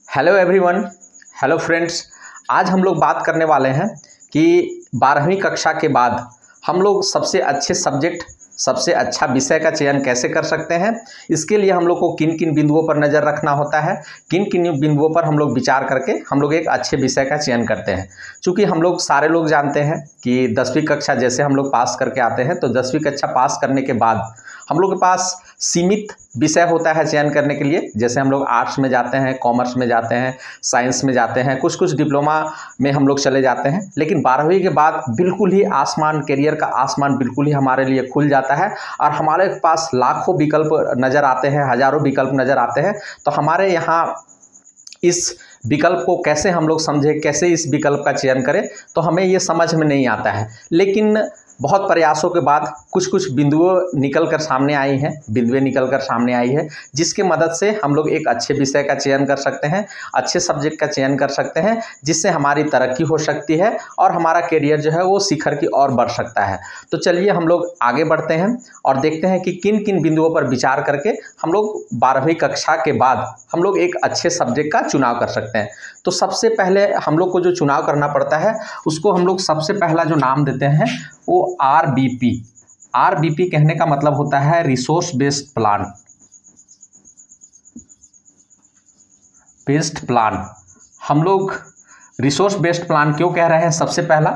Hello everyone, hello friends. आज हम लोग बात करने वाले हैं कि 12वीं कक्षा के बाद हम लोग सबसे अच्छे सब्जेक्ट, सबसे अच्छा विषय का चयन कैसे कर सकते हैं। इसके लिए हम लोग को किन किन बिंदुओं पर नज़र रखना होता है, किन किन बिंदुओं पर हम लोग विचार करके हम लोग एक अच्छे विषय का चयन करते हैं। चूँकि हम लोग सारे लोग जानते हैं कि 10वीं कक्षा जैसे हम लोग पास करके आते हैं, तो 10वीं कक्षा पास करने के बाद हम लोग के पास सीमित विषय होता है चयन करने के लिए। जैसे हम लोग आर्ट्स में जाते हैं, कॉमर्स में जाते हैं, साइंस में जाते हैं, कुछ डिप्लोमा में हम लोग चले जाते हैं। लेकिन 12वीं के बाद बिल्कुल ही आसमान, करियर का आसमान बिल्कुल ही हमारे लिए खुल जाता है और हमारे पास लाखों विकल्प नज़र आते हैं, हज़ारों विकल्प नज़र आते हैं। तो हमारे यहाँ इस विकल्प को कैसे हम लोग समझें, कैसे इस विकल्प का चयन करें, तो हमें ये समझ में नहीं आता है। लेकिन बहुत प्रयासों के बाद कुछ बिंदुएं निकल कर सामने आई हैं, जिसके मदद से हम लोग एक अच्छे विषय का चयन कर सकते हैं, अच्छे सब्जेक्ट का चयन कर सकते हैं, जिससे हमारी तरक्की हो सकती है और हमारा करियर जो है वो शिखर की ओर बढ़ सकता है। तो चलिए हम लोग आगे बढ़ते हैं और देखते हैं कि किन किन बिंदुओं पर विचार करके हम लोग 12वीं कक्षा के बाद हम लोग एक अच्छे सब्जेक्ट का चुनाव कर सकते हैं। तो सबसे पहले हम लोग को जो चुनाव करना पड़ता है, उसको हम लोग सबसे पहला जो नाम देते हैं वो आरबीपी कहने का मतलब होता है रिसोर्स बेस्ड प्लान। हम लोग रिसोर्स बेस्ड प्लान क्यों कह रहे हैं? सबसे पहला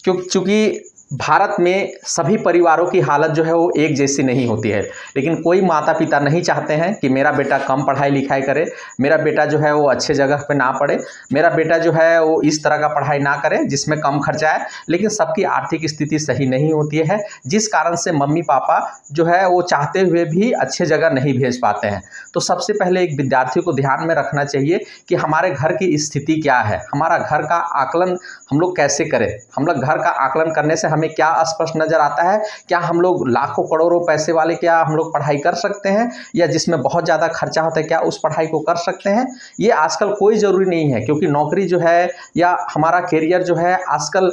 क्योंकि भारत में सभी परिवारों की हालत जो है वो एक जैसी नहीं होती है। लेकिन कोई माता पिता नहीं चाहते हैं कि मेरा बेटा कम पढ़ाई लिखाई करे, मेरा बेटा जो है वो अच्छे जगह पे ना पढ़े, मेरा बेटा जो है वो इस तरह का पढ़ाई ना करे जिसमें कम खर्चा है। लेकिन सबकी आर्थिक स्थिति सही नहीं होती है, जिस कारण से मम्मी पापा जो है वो चाहते हुए भी अच्छे जगह नहीं भेज पाते हैं। तो सबसे पहले एक विद्यार्थी को ध्यान में रखना चाहिए कि हमारे घर की स्थिति क्या है, हमारा घर का आकलन हम लोग कैसे करें। हम लोग घर का आकलन करने से हमें क्या स्पष्ट नजर आता है, क्या हम लोग लाखों करोड़ों पैसे वाले क्या हम लोग पढ़ाई कर सकते हैं, या जिसमें बहुत ज़्यादा खर्चा होता है क्या उस पढ़ाई को कर सकते हैं। ये आजकल कोई ज़रूरी नहीं है, क्योंकि नौकरी जो है या हमारा करियर जो है आजकल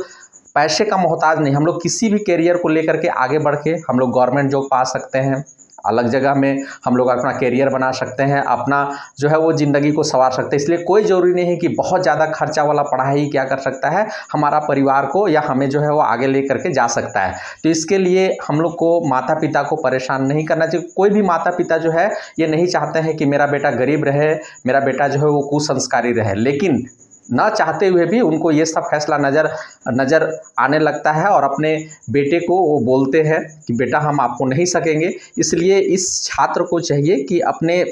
पैसे का मोहताज नहीं। हम लोग किसी भी करियर को लेकर के आगे बढ़ के हम लोग गवर्नमेंट जॉब पा सकते हैं, अलग जगह में हम लोग अपना करियर बना सकते हैं, अपना जो है वो ज़िंदगी को संवार सकते हैं। इसलिए कोई ज़रूरी नहीं है कि बहुत ज़्यादा खर्चा वाला पढ़ाई क्या कर सकता है, हमारा परिवार को या हमें जो है वो आगे ले करके जा सकता है। तो इसके लिए हम लोग को माता पिता को परेशान नहीं करना चाहिए। कोई भी माता पिता जो है ये नहीं चाहते हैं कि मेरा बेटा गरीब रहे, मेरा बेटा जो है वो कुसंस्कारी रहे। लेकिन ना चाहते हुए भी उनको ये सब फैसला नज़र आने लगता है और अपने बेटे को वो बोलते हैं कि बेटा हम आपको नहीं सकेंगे। इसलिए इस छात्र को चाहिए कि अपने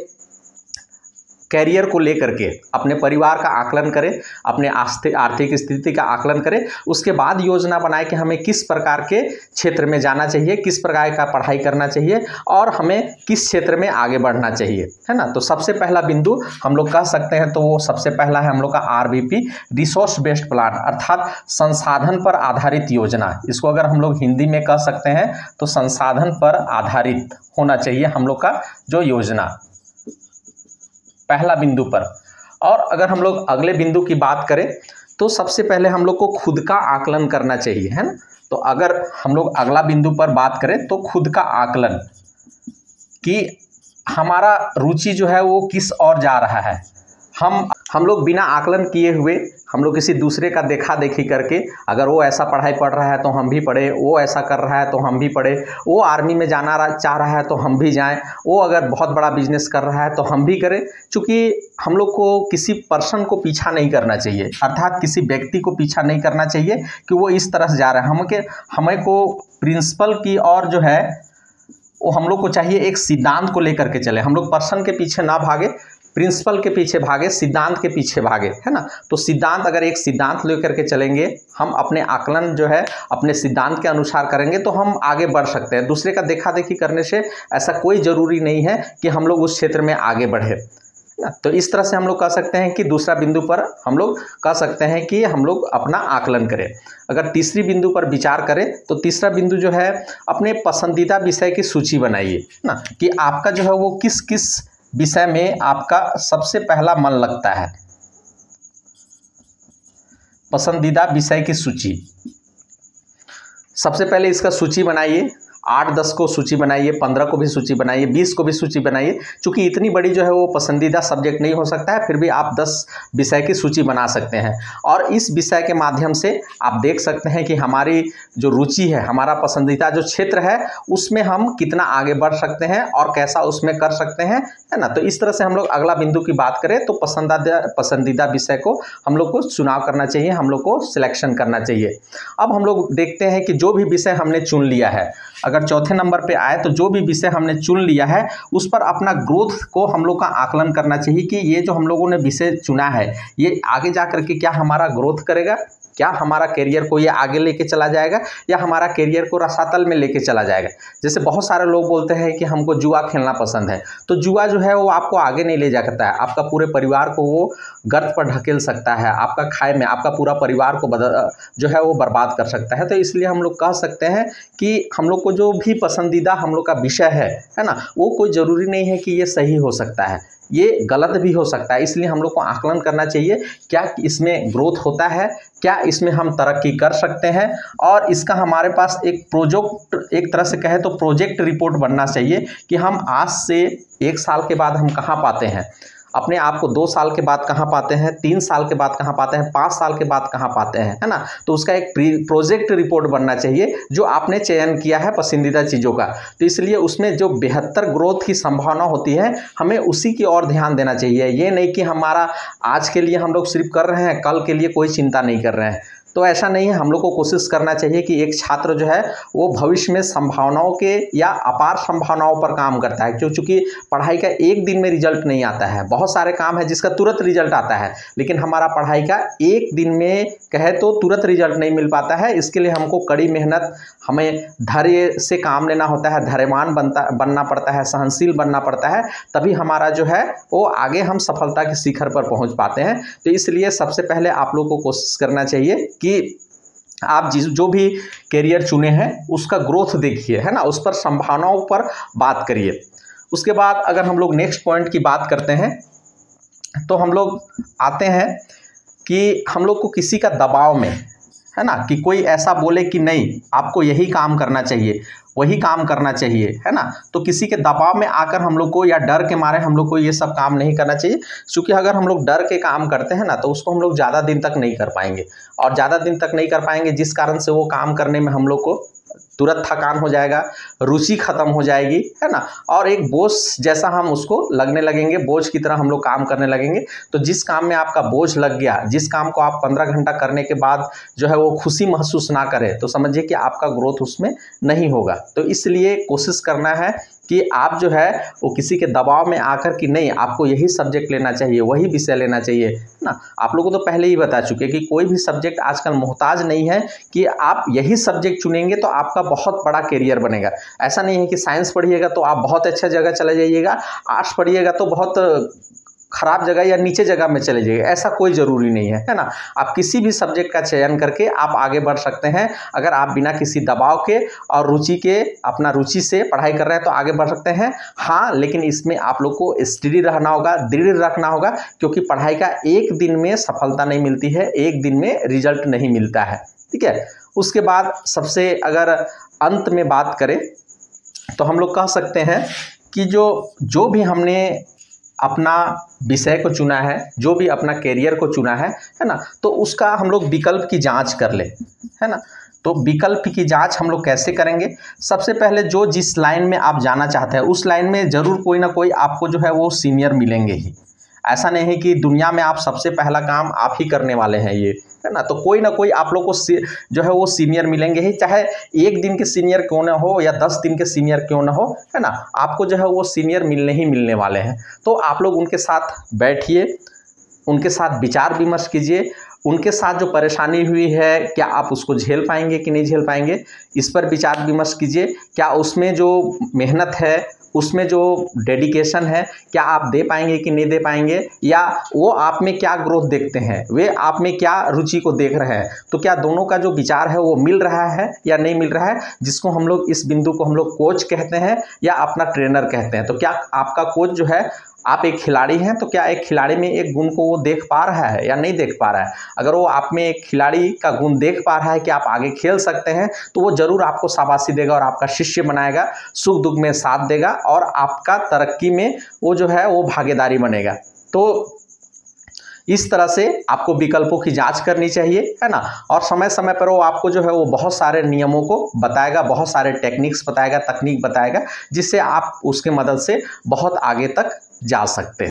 कैरियर को लेकर के अपने परिवार का आकलन करें, अपने आर्थिक स्थिति का आकलन करें, उसके बाद योजना बनाए कि हमें किस प्रकार के क्षेत्र में जाना चाहिए, किस प्रकार का पढ़ाई करना चाहिए और हमें किस क्षेत्र में आगे बढ़ना चाहिए, है ना। तो सबसे पहला बिंदु हम लोग कह सकते हैं, तो वो सबसे पहला है हम लोग का आरबीपी, रिसोर्स बेस्ड प्लान, अर्थात संसाधन पर आधारित योजना। इसको अगर हम लोग हिंदी में कह सकते हैं तो संसाधन पर आधारित होना चाहिए हम लोग का जो योजना, पहला बिंदु पर। और अगर हम लोग अगले बिंदु की बात करें तो सबसे पहले हम लोग को खुद का आकलन करना चाहिए, है ना। तो अगर हम लोग अगला बिंदु पर बात करें तो खुद का आकलन कि हमारा रुचि जो है वो किस ओर जा रहा है। हम लोग बिना आकलन किए हुए हम लोग किसी दूसरे का देखा देखी करके, अगर वो ऐसा पढ़ाई पढ़ रहा है तो हम भी पढ़े, वो ऐसा कर रहा है तो हम भी पढ़े, वो आर्मी में जाना चाह रहा है तो हम भी जाएं, वो अगर बहुत बड़ा बिजनेस कर रहा है तो हम भी करें। चूँकि हम लोग को किसी पर्सन को पीछा नहीं करना चाहिए, अर्थात किसी व्यक्ति को पीछा नहीं करना चाहिए कि वो इस तरह से जा रहा है। हमें को प्रिंसिपल की और जो है वो हम लोग को चाहिए एक सिद्धांत को लेकर के चले। हम लोग पर्सन के पीछे ना भागे, प्रिंसिपल के पीछे भागे, सिद्धांत के पीछे भागे, है ना। तो सिद्धांत, अगर एक सिद्धांत लेकर के चलेंगे, हम अपने आकलन जो है अपने सिद्धांत के अनुसार करेंगे तो हम आगे बढ़ सकते हैं। दूसरे का देखा देखी करने से ऐसा कोई ज़रूरी नहीं है कि हम लोग उस क्षेत्र में आगे बढ़े। तो इस तरह से हम लोग कह सकते हैं कि दूसरा बिंदु पर हम लोग कह सकते हैं कि हम लोग अपना आकलन करें। अगर तीसरी बिंदु पर विचार करें तो तीसरा बिंदु जो है अपने पसंदीदा विषय की सूची बनाइए ना, कि आपका जो है वो किस किस विषय में आपका सबसे पहला मन लगता है। पसंदीदा विषय की सूची, सबसे पहले इसका सूची बनाइए 8-10 को सूची बनाइए, 15 को भी सूची बनाइए, 20 को भी सूची बनाइए। चूँकि इतनी बड़ी जो है वो पसंदीदा सब्जेक्ट नहीं हो सकता है, फिर भी आप 10 विषय की सूची बना सकते हैं। और इस विषय के माध्यम से आप देख सकते हैं कि हमारी जो रुचि है, हमारा पसंदीदा जो क्षेत्र है, उसमें हम कितना आगे बढ़ सकते हैं और कैसा उसमें कर सकते हैं, है ना। तो इस तरह से हम लोग अगला बिंदु की बात करें तो पसंदीदा विषय को हम लोग को चुनाव करना चाहिए, हम लोग को सिलेक्शन करना चाहिए। अब हम लोग देखते हैं कि जो भी विषय हमने चुन लिया है, अगर चौथे नंबर पे आए तो जो भी विषय हमने चुन लिया है उस पर अपना ग्रोथ को हम लोग का आकलन करना चाहिए कि ये जो हम लोगों ने विषय चुना है ये आगे जा करके क्या हमारा ग्रोथ करेगा, क्या हमारा करियर को ये आगे लेके चला जाएगा या हमारा करियर को रसातल में लेके चला जाएगा। जैसे बहुत सारे लोग बोलते हैं कि हमको जुआ खेलना पसंद है, तो जुआ जो है वो आपको आगे नहीं ले जा सकता है, आपका पूरे परिवार को वो गर्त पर ढकेल सकता है, आपका खाए में आपका पूरा परिवार को जो है वो बर्बाद कर सकता है। तो इसलिए हम लोग कह सकते हैं कि हम लोग को जो भी पसंदीदा हम लोग का विषय है ना, वो कोई ज़रूरी नहीं है कि ये सही हो सकता है, ये गलत भी हो सकता है। इसलिए हम लोग को आकलन करना चाहिए क्या इसमें ग्रोथ होता है, क्या इसमें हम तरक्की कर सकते हैं, और इसका हमारे पास एक प्रोजेक्ट, एक तरह से कहे तो प्रोजेक्ट रिपोर्ट बनना चाहिए कि हम आज से 1 साल के बाद हम कहाँ पाते हैं अपने आप को, 2 साल के बाद कहाँ पाते हैं, 3 साल के बाद कहाँ पाते हैं, 5 साल के बाद कहाँ पाते हैं, है ना। तो उसका एक प्रोजेक्ट रिपोर्ट बनना चाहिए जो आपने चयन किया है पसंदीदा चीज़ों का। तो इसलिए उसमें जो बेहतर ग्रोथ की संभावना होती है हमें उसी की ओर ध्यान देना चाहिए। ये नहीं कि हमारा आज के लिए हम लोग सिर्फ कर रहे हैं, कल के लिए कोई चिंता नहीं कर रहे हैं। तो ऐसा नहीं है, हम लोग को कोशिश करना चाहिए कि एक छात्र जो है वो भविष्य में संभावनाओं के या अपार संभावनाओं पर काम करता है, क्योंकि पढ़ाई का एक दिन में रिजल्ट नहीं आता है। बहुत सारे काम है जिसका तुरंत रिजल्ट आता है, लेकिन हमारा पढ़ाई का एक दिन में कहे तो तुरंत रिजल्ट नहीं मिल पाता है। इसके लिए हमको कड़ी मेहनत, हमें धैर्य से काम लेना होता है, धैर्यवान बनना पड़ता है, सहनशील बनना पड़ता है, तभी हमारा जो है वो आगे हम सफलता के शिखर पर पहुँच पाते हैं। तो इसलिए सबसे पहले आप लोग को कोशिश करना चाहिए कि आप जो भी करियर चुने हैं उसका ग्रोथ देखिए, है ना, उस पर संभावनाओं पर बात करिए। उसके बाद अगर हम लोग नेक्स्ट पॉइंट की बात करते हैं तो हम लोग आते हैं कि हम लोग को किसी का दबाव में, है ना, कि कोई ऐसा बोले कि नहीं आपको यही काम करना चाहिए, वही काम करना चाहिए, है ना, तो किसी के दबाव में आकर हम लोग को या डर के मारे हम लोग को ये सब काम नहीं करना चाहिए। क्योंकि अगर हम लोग डर के काम करते हैं ना तो उसको हम लोग ज़्यादा दिन तक नहीं कर पाएंगे, और ज़्यादा दिन तक नहीं कर पाएंगे जिस कारण से वो काम करने में हम लोग को तुरंत थकान हो जाएगा, रुचि खत्म हो जाएगी, है ना, और एक बोझ जैसा हम उसको लगने लगेंगे, बोझ की तरह हम लोग काम करने लगेंगे। तो जिस काम में आपका बोझ लग गया, जिस काम को आप 15 घंटा करने के बाद जो है वो खुशी महसूस ना करें, तो समझिए कि आपका ग्रोथ उसमें नहीं होगा। तो इसलिए कोशिश करना है कि आप जो है वो किसी के दबाव में आकर कि नहीं आपको यही सब्जेक्ट लेना चाहिए, वही विषय लेना चाहिए, ना। आप लोगों को तो पहले ही बता चुके कि कोई भी सब्जेक्ट आजकल मोहताज नहीं है कि आप यही सब्जेक्ट चुनेंगे तो आपका बहुत बड़ा करियर बनेगा। ऐसा नहीं है कि साइंस पढ़िएगा तो आप बहुत अच्छा जगह चले जाइएगा, आर्ट्स पढ़िएगा तो बहुत खराब जगह या नीचे जगह में चले जाइए, ऐसा कोई ज़रूरी नहीं है, है ना। आप किसी भी सब्जेक्ट का चयन करके आप आगे बढ़ सकते हैं। अगर आप बिना किसी दबाव के और रुचि के, अपना रुचि से पढ़ाई कर रहे हैं तो आगे बढ़ सकते हैं। हाँ, लेकिन इसमें आप लोग को स्टडी रहना होगा, दृढ़ रखना होगा, क्योंकि पढ़ाई का एक दिन में सफलता नहीं मिलती है, एक दिन में रिजल्ट नहीं मिलता है, ठीक है। उसके बाद सबसे अगर अंत में बात करें तो हम लोग कह सकते हैं कि जो भी हमने अपना विषय को चुना है, जो भी अपना करियर को चुना है ना, तो उसका हम लोग विकल्प की जांच कर ले, है ना। तो विकल्प की जांच हम लोग कैसे करेंगे? सबसे पहले जो जिस लाइन में आप जाना चाहते हैं उस लाइन में ज़रूर कोई ना कोई आपको जो है वो सीनियर मिलेंगे ही। ऐसा नहीं है कि दुनिया में आप सबसे पहला काम आप ही करने वाले हैं, ये है ना। तो कोई ना कोई आप लोग को जो है वो सीनियर मिलेंगे ही, चाहे 1 दिन के सीनियर क्यों ना हो या 10 दिन के सीनियर क्यों ना हो, है ना, आपको जो है वो सीनियर मिलने ही मिलने वाले हैं। तो आप लोग उनके साथ बैठिए, उनके साथ विचार विमर्श कीजिए, उनके साथ जो परेशानी हुई है क्या आप उसको झेल पाएंगे कि नहीं झेल पाएंगे, इस पर विचार विमर्श कीजिए। क्या उसमें जो मेहनत है, उसमें जो डेडिकेशन है, क्या आप दे पाएंगे कि नहीं दे पाएंगे, या वो आप में क्या ग्रोथ देखते हैं, वे आप में क्या रुचि को देख रहे हैं। तो क्या दोनों का जो विचार है वो मिल रहा है या नहीं मिल रहा है, जिसको हम लोग इस बिंदु को हम लोग कोच कहते हैं या अपना ट्रेनर कहते हैं। तो क्या आपका कोच जो है आप एक खिलाड़ी हैं तो क्या एक खिलाड़ी में एक गुण को वो देख पा रहा है या नहीं देख पा रहा है। अगर वो आप में एक खिलाड़ी का गुण देख पा रहा है कि आप आगे खेल सकते हैं तो वो ज़रूर आपको शाबाशी देगा और आपका शिष्य बनाएगा, सुख दुख में साथ देगा और आपका तरक्की में वो जो है वो भागीदारी बनेगा। तो इस तरह से आपको विकल्पों की जांच करनी चाहिए, है ना। और समय समय पर वो आपको जो है वो बहुत सारे नियमों को बताएगा, बहुत सारे टेक्निक्स बताएगा, तकनीक बताएगा, जिससे आप उसके मदद से बहुत आगे तक जा सकते हैं।